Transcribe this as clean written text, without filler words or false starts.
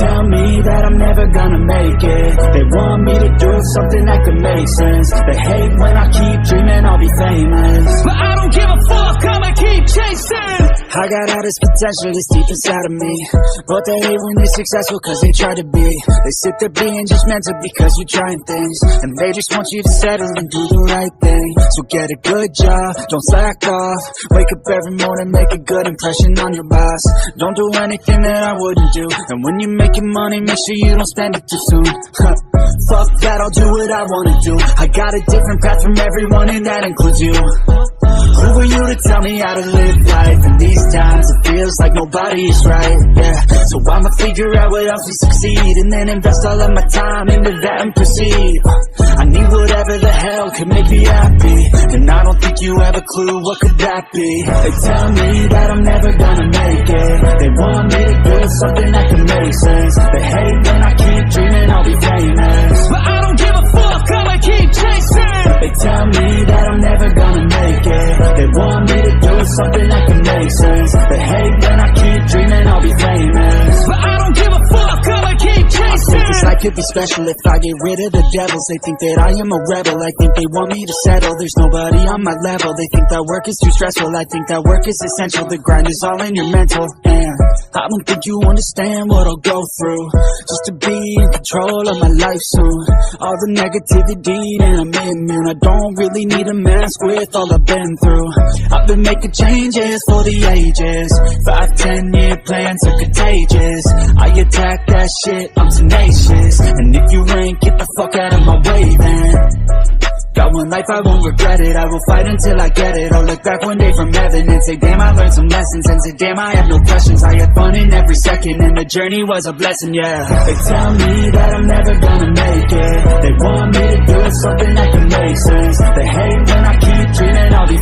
tell me that I'm never gonna make it. They want me to do something that could make sense. They hate when I keep dreaming I'll be famous, but I don't give a fuck, I'ma keep chasing. I got all this potential that's deep inside of me, but they hate when you're successful cause they try to be. They sit there being judgmental because you're trying things, and they just want you to settle and do the right thing. So get a good job, don't slack off. Wake up every morning, make a good impression on your boss. Don't do anything that I wouldn't do, and when you're making money, make sure you don't spend it too soon. Fuck that, I'll do what I wanna do. I got a different path from everyone, and that includes you. Who are you to tell me how to live life? In these times it feels like nobody is right, yeah. So I'ma figure out what else we succeed, and then invest all of my time into that and proceed. I need whatever the hell could make me happy, and I don't think you have a clue what could that be. They tell me that I'm never gonna make it. They want me to do something that can make sense. They hate when I keep dreaming I'll be famous, but I don't give a fuck, I'ma keep chasing. They tell me that I'm never gonna make it. They want me to do something that can make sense. They hate when I keep dreaming I'll be famous, but I don't give a fuck, I'ma keep chasing. I think this life could be special if I get rid of the devils. They think that I am a rebel, I think they want me to settle. There's nobody on my level, they think that work is too stressful. I think that work is essential, the grind is all in your mental. And I don't think you understand what I'll go through just to be in control of my life soon. All the negativity and I'm immune, I don't really need a mask with all I've been through. I've been making changes for the ages. 5-10 year plans are contagious. I attack that shit, I'm tenacious. And if you ain't, get the fuck out of my way then. Got one life, I won't regret it. I will fight until I get it. I'll look back one day from heaven and say damn, I learned some lessons. And say damn, I have no questions. I had fun in every second, and the journey was a blessing, yeah. They tell me that I'm never gonna make it. They want me to do something that can make sense. They hate when I keep dreaming I'll be